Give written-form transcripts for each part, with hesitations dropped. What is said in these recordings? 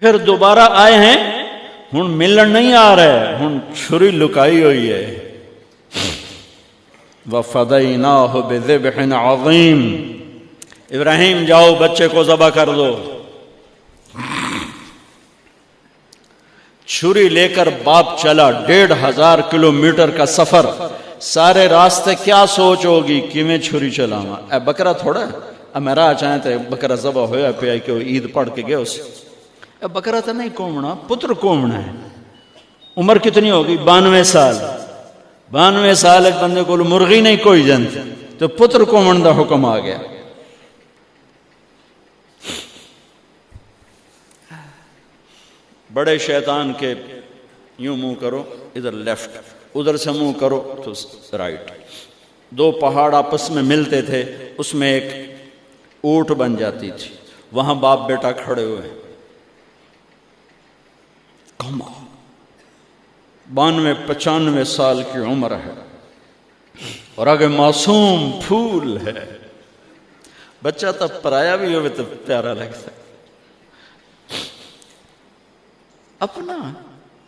پھر دوبارہ آئے ہیں، ہن ملن نہیں آ رہے، ہن چھری لکائی ہوئی ہے. وَفَدَيْنَاهُ بِذِبْحٍ عَظِيمٍ، ابراہیم جاؤ بچے کو ذبح کر دو. چھری لے کر باپ چلا، 1500 کلومیٹر کا سفر. سارے راستے کیا سوچ ہوگی کہ میں چھری چلاواں، اے بکرا تھوڑا ہے، میرا چاہیں تے بکرا ذبح ہویا پیا کہ عید پڑھ کے گئے اسے. اے بکرا تو نہیں کومنا، پتر کومنا ہے. عمر کتنی ہوگی؟ 92 سال. 92 سال ایک بندے کو مرغی نہیں کوئی جنت، تو پتر کومن دا حکم آ گیا. بڑے شیطان کے یوں منہ کرو ادھر لیفٹ، ادھر سے منہ کرو تو رائٹ. 2 پہاڑ آپس میں ملتے تھے، اس میں ایک اونٹ بن جاتی تھی. وہاں باپ بیٹا کھڑے ہوئے، 92-95 سال کی عمر ہے اور آگے معصوم پھول ہے. بچہ تب پرایا بھی ہوئے تو پیارا لگتا ہے.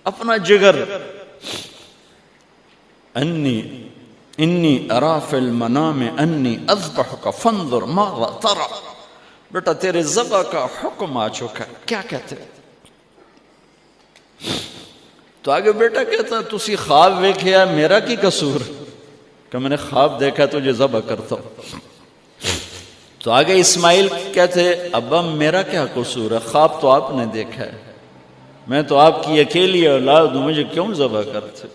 اپنا جگر. انی ارا فی المنام انی اذبحک فانظر ماذا ترى. بیٹا تیرے ذبح کا حکم آ چکا ہے، کیا کہتے ہیں؟ تو آگے بیٹا کہتا تسی خواب ویکھیا، میرا کی قصور کہ میں نے خواب دیکھا تجھے ذبح کرتا ہوں. تو آگے اسماعیل کہتے ابا میرا کیا قصور ہے، خواب تو آپ نے دیکھا ہے، میں تو آپ کی اکیلی اولاد ہوں، مجھے کیوں ذبح کرتے؟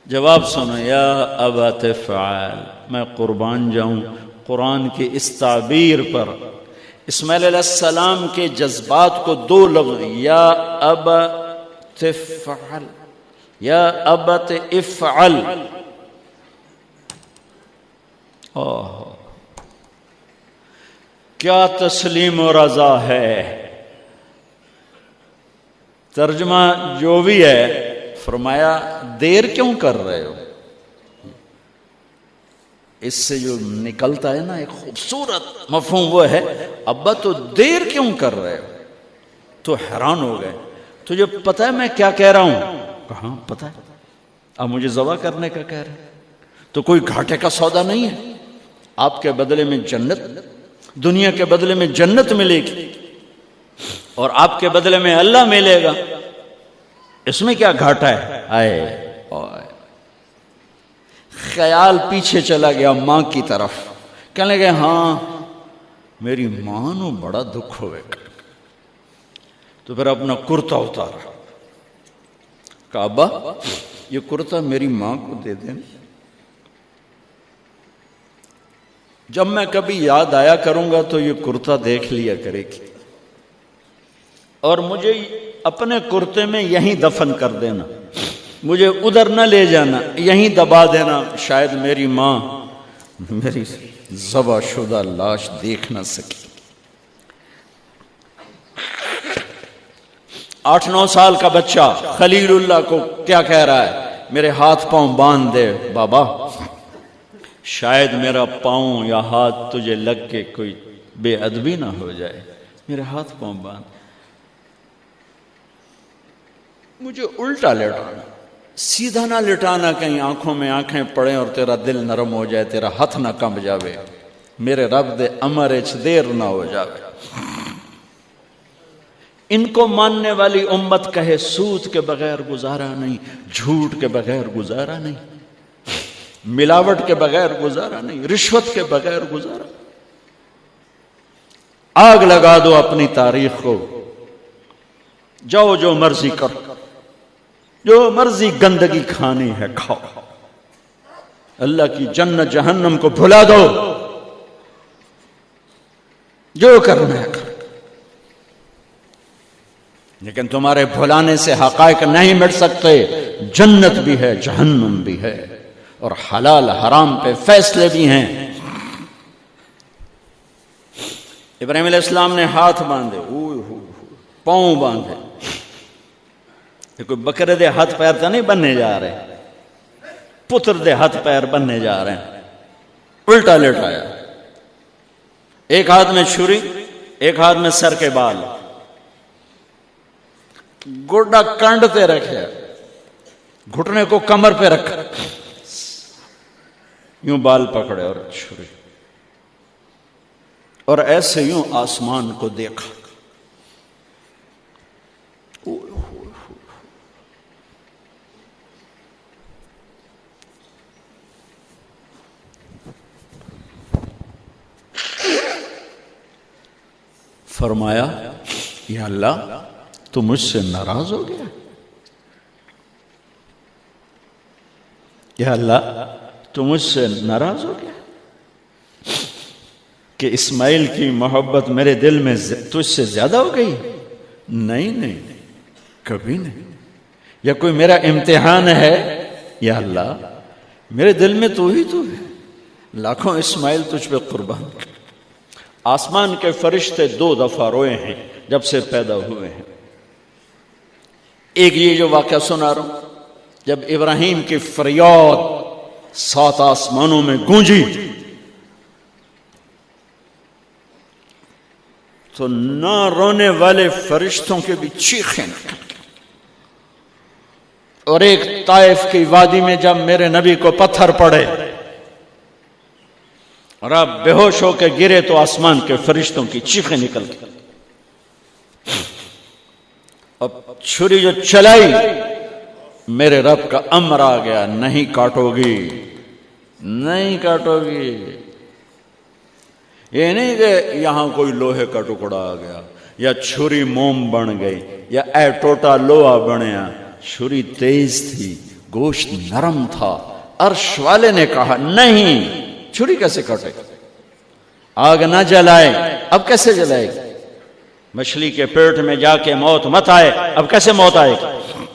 جواب سنو، یا ابا تفعل، میں قربان جاؤں قرآن کی اس تعبیر پر. اسماعیل علیہ السلام کے جذبات کو 2 لفظ، یا ابا تفعل، یا ابت افعل. کیا تسلیم و رضا ہے. ترجمہ جو بھی ہے، فرمایا دیر کیوں کر رہے ہو. اس سے جو نکلتا ہے نا ایک خوبصورت مفہوم، وہ ہے ابا تو دیر کیوں کر رہے ہو. تو حیران ہو گئے، تجھے پتہ ہے میں کیا کہہ رہا ہوں؟ کہاں پتہ ہے، اب مجھے ذبح کرنے کا کہہ رہے ہیں. تو کوئی گھاٹے کا سودا نہیں ہے. آپ کے بدلے میں جنت، دنیا کے بدلے میں جنت ملے گی اور آپ کے بدلے میں اللہ ملے گا. اس میں کیا گھاٹا ہے؟ آئے خیال پیچھے چلا گیا ماں کی طرف. کہنے لگے ہاں میری ماں نو بڑا دکھ ہوئے گا. تو پھر اپنا کرتا اتارا، کہا ابا یہ کرتا میری ماں کو دے دیں، جب میں کبھی یاد آیا کروں گا تو یہ کرتا دیکھ لیا کرے گی، اور مجھے اپنے کرتے میں یہیں دفن کر دینا، مجھے ادھر نہ لے جانا، یہیں دبا دینا، شاید میری ماں میری ذبح شدہ لاش دیکھ نہ سکی. 8-9 سال کا بچہ خلیل اللہ کو کیا کہہ رہا ہے؟ میرے ہاتھ پاؤں باندھ دے بابا، شاید میرا پاؤں یا ہاتھ تجھے لگ کے کوئی بے ادبی نہ ہو جائے، میرے ہاتھ پاؤں باندھ. مجھے الٹا لٹانا، سیدھا نہ لٹانا، کہیں آنکھوں میں آنکھیں پڑیں اور تیرا دل نرم ہو جائے، تیرا ہاتھ نہ کمب جاوے، میرے رب دے امر اچ دیر نہ ہو جاوے. ان کو ماننے والی امت کہے سود کے بغیر گزارا نہیں، جھوٹ کے بغیر گزارا نہیں، ملاوٹ کے بغیر گزارا نہیں، رشوت کے بغیر گزارا. آگ لگا دو اپنی تاریخ کو، جاؤ جو مرضی کرو، جو مرضی گندگی کھانی ہے کھاؤ، اللہ کی جنت جہنم کو بھلا دو، جو کرنا ہے کرو. لیکن تمہارے بھلانے سے حقائق نہیں مٹ سکتے. جنت بھی ہے، جہنم بھی ہے، اور حلال حرام پہ فیصلے بھی ہیں. ابراہیم علیہ السلام نے ہاتھ باندھے، پاؤں باندھے. یہ کوئی بکرے دے ہاتھ پیر تو نہیں بننے جا رہے، پتر دے ہاتھ پیر بننے جا رہے ہیں. الٹا لٹایا، ایک ہاتھ میں چھری، ایک ہاتھ میں سر کے بال. گوڈا کانڈتے رکھے، گھٹنے کو کمر پہ رکھا، یوں بال پکڑے اور چھری، اور ایسے یوں آسمان کو دیکھا. فرمایا یا اللہ تو مجھ سے ناراض ہو گیا؟ یا اللہ تو مجھ سے ناراض ہو گیا کہ اسماعیل کی محبت میرے دل میں تجھ سے زیادہ ہو گئی؟ نہیں نہیں، کبھی نہیں. یا کوئی میرا امتحان ہے؟ یا اللہ میرے دل میں تو ہی تو ہے، لاکھوں اسماعیل تجھ پہ قربان. آسمان کے فرشتے 2 دفعہ روئے ہیں جب سے پیدا ہوئے ہیں. ایک یہ جو واقعہ سنا رہا ہوں، جب ابراہیم کی فریاد 7 آسمانوں میں گونجی تو نہ رونے والے فرشتوں کے بھی چیخیں نکل گئیں. اور ایک طائف کی وادی میں جب میرے نبی کو پتھر پڑے اور آپ بے ہوش ہو کے گرے تو آسمان کے فرشتوں کی چیخیں نکل گئی. اب چھری جو چلائی، میرے رب کا امر آ گیا، نہیں کاٹو گی، نہیں کاٹو گی. یہ نہیں کہ یہاں کوئی لوہے کا ٹکڑا آ گیا یا چھری موم بن گئی یا اے ٹوٹا لوہا بنیا. چھری تیز تھی، گوشت نرم تھا. عرش والے نے کہا نہیں، چھری کیسے کٹے؟ آگ نہ جلائے، اب کیسے جلائے گی؟ مچھلی کے پیٹ میں جا کے موت مت آئے، اب کیسے موت آئے گی؟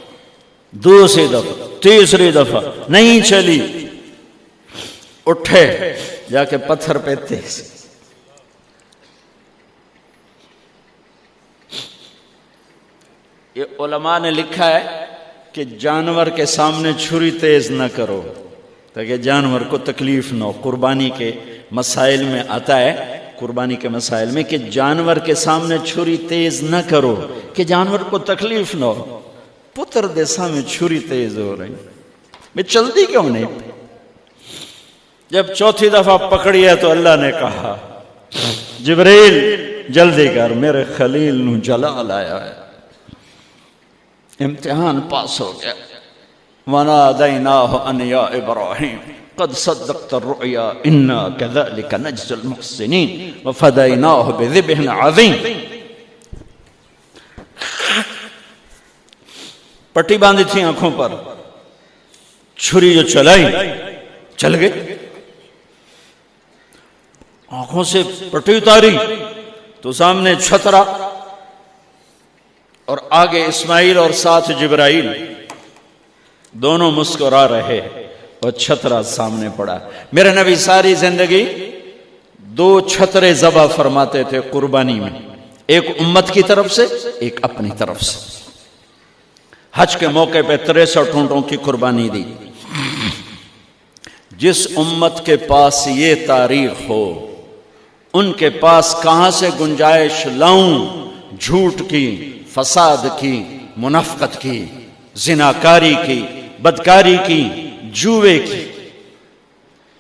دوسری دفعہ، تیسری دفعہ نہیں چلی. اٹھے جا کے پتھر پہ تیز. یہ علماء نے لکھا ہے کہ جانور کے سامنے چھری تیز نہ کرو تاکہ جانور کو تکلیف نہ ہو. قربانی کے مسائل میں آتا ہے، قربانی کے مسائل میں، کہ جانور کے سامنے چھری تیز نہ کرو کہ جانور کو تکلیف نہ ہو. پتر دے سامنے چھری تیز ہو رہی، میں چلتی کیوں نہیں؟ جب چوتھی دفعہ پکڑی ہے تو اللہ نے کہا جبریل جلدی کر، میرے خلیل نو جلال آیا ہے. امتحان پاس ہو گیا. وَنَادَيْنَاهُ أَنْ يَا إِبْرَاهِيمُ قَدْ صَدَّقْتَ الرُّؤْيَا إِنَّا كَذَلِكَ نَجْزِي الْمُحْسِنِينَ وَفَدَيْنَاهُ بِذِبْحٍ عَظِيمٍ. پٹی باندھی تھی آنکھوں پر، چھری جو چلائی چل گئی. آنکھوں سے پٹی اتاری تو سامنے چھترا اور آگے اسماعیل اور ساتھ جبرائیل، دونوں مسکرا رہے اور چھترا سامنے پڑا. میرے نبی ساری زندگی 2 چھترے ذبح فرماتے تھے قربانی میں، ایک امت کی طرف سے، ایک اپنی طرف سے. حج کے موقع پہ 63 اونٹوں کی قربانی دی. جس امت کے پاس یہ تاریخ ہو، ان کے پاس کہاں سے گنجائش لاؤں جھوٹ کی، فساد کی، منافقت کی، زناکاری کی، بدکاری کی، جوے کی.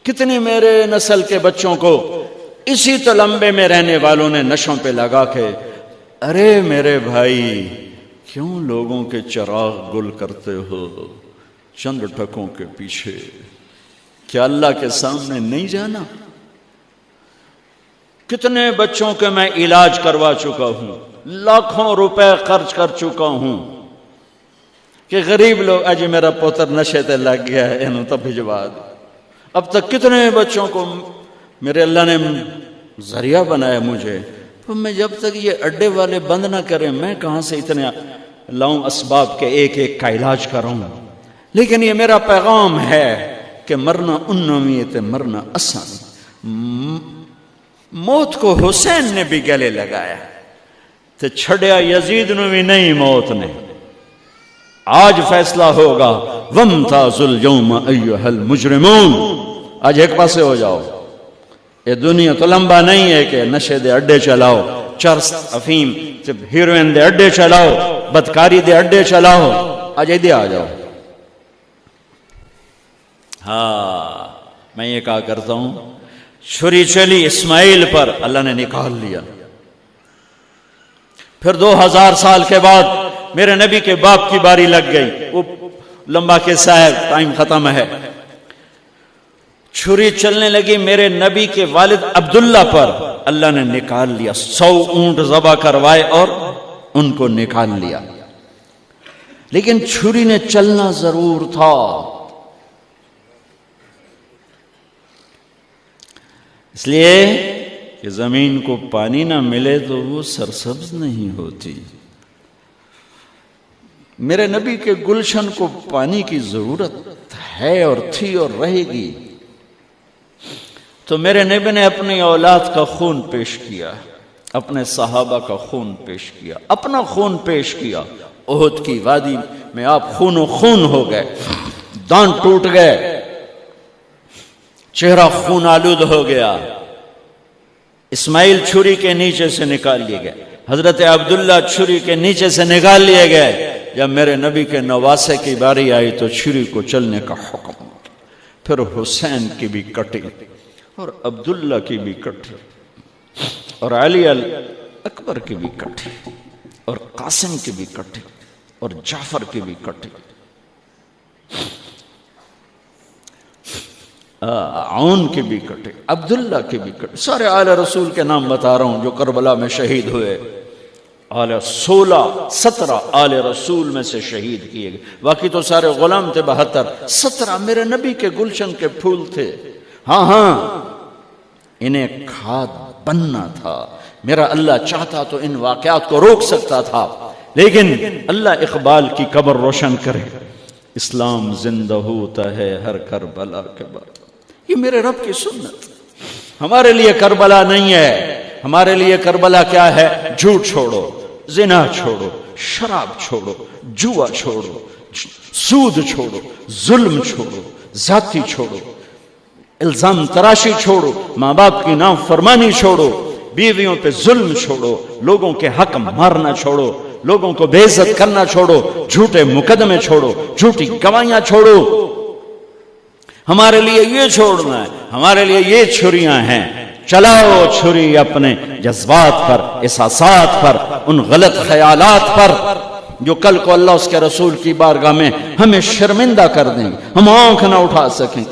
کتنی میرے نسل کے بچوں کو اسی تلمبے میں رہنے والوں نے نشوں پہ لگا کے، ارے میرے بھائی کیوں لوگوں کے چراغ گل کرتے ہو چند ٹکوں کے پیچھے؟ کیا اللہ کے سامنے نہیں جانا؟ کتنے بچوں کے میں علاج کروا چکا ہوں، لاکھوں روپے خرچ کر چکا ہوں کہ غریب لوگ اجی میرا پوتر نشے تے لگ گیا ہے انہوں تب بھجوا دو. اب تک کتنے بچوں کو میرے اللہ نے ذریعہ بنایا مجھے. تو میں جب تک یہ اڈے والے بند نہ کریں میں کہاں سے اتنے لاؤں اسباب کے ایک ایک کا علاج کروں. لیکن یہ میرا پیغام ہے کہ مرنا انویت مرنا آسان. موت کو حسین نے بھی گلے لگایا تو چھڑیا یزید نو بھی نہیں موت نے. آج فیصلہ ہوگا وَامْتَازُوا الْيَوْمَ أَيُّهَا الْمُجْرِمُونَ. آج ایک پاسے ہو جاؤ. یہ دنیا تو لمبا نہیں ہے کہ نشے دے اڈے چلاؤ، چرس افیم ہیروئن دے اڈے چلاؤ، بدکاری دے اڈے چلاؤ، آج ایدے آ جاؤ۔ ہاں میں یہ کہا کرتا ہوں، چھری چلی اسماعیل پر، اللہ نے نکال لیا۔ پھر 2000 سال کے بعد میرے نبی کے باپ کی باری لگ گئی، وہ لمبا قصہ ہے، ٹائم ختم ہے۔ چھری چلنے لگی میرے نبی کے والد عبداللہ پر، اللہ نے نکال لیا۔ 100 اونٹ ذبح کروائے اور ان کو نکال لیا، لیکن چھری نے چلنا ضرور تھا۔ اس لیے کہ زمین کو پانی نہ ملے تو وہ سرسبز نہیں ہوتی۔ میرے نبی کے گلشن کو پانی کی ضرورت ہے اور تھی اور رہے گی، تو میرے نبی نے اپنی اولاد کا خون پیش کیا، اپنے صحابہ کا خون پیش کیا، اپنا خون پیش کیا۔ احد کی وادی میں آپ خون و خون ہو گئے، دانت ٹوٹ گئے، چہرہ خون آلود ہو گیا۔ اسماعیل چھری کے نیچے سے نکال لیے گئے، حضرت عبداللہ چھری کے نیچے سے نکال لیے گئے۔ جب میرے نبی کے نواسے کی باری آئی تو چھری کو چلنے کا حکم، پھر حسین کی بھی کٹی اور عبداللہ کی بھی کٹی اور علی اکبر کی بھی کٹی اور قاسم کی بھی کٹی اور جعفر کی بھی کٹی، عون کی بھی کٹی، عبداللہ کی بھی کٹی۔ سارے آل رسول کے نام بتا رہا ہوں جو کربلا میں شہید ہوئے۔ 17 آل رسول میں سے شہید کیے گئے، باقی تو سارے غلام تھے 72۔ 17 میرے نبی کے گلشن کے پھول تھے۔ ہاں انہیں کھاد بننا تھا۔ میرا اللہ چاہتا تو ان واقعات کو روک سکتا تھا، لیکن اللہ اقبال کی قبر روشن کرے، اسلام زندہ ہوتا ہے ہر کربلا کے بعد۔ یہ میرے رب کی سنت۔ ہمارے لیے کربلا نہیں ہے، ہمارے لیے کربلا کیا ہے؟ جھوٹ چھوڑو، زنا چھوڑو، شراب چھوڑو، جوا چھوڑو، سود چھوڑو، ظلم چھوڑو، ذاتی چھوڑو، الزام تراشی چھوڑو، ماں باپ کی نافرمانی چھوڑو، بیویوں پہ ظلم چھوڑو، لوگوں کے حق مارنا چھوڑو، لوگوں کو بے عزت کرنا چھوڑو، جھوٹے مقدمے چھوڑو، جھوٹی گواہیاں چھوڑو۔ ہمارے لیے یہ چھوڑنا ہے، ہمارے لیے یہ چھریاں ہیں۔ چلاؤ چھری اپنے جذبات پر، احساسات پر، ان غلط خیالات پر جو کل کو اللہ اس کے رسول کی بارگاہ میں ہمیں شرمندہ کر دیں، ہم آنکھ نہ اٹھا سکیں۔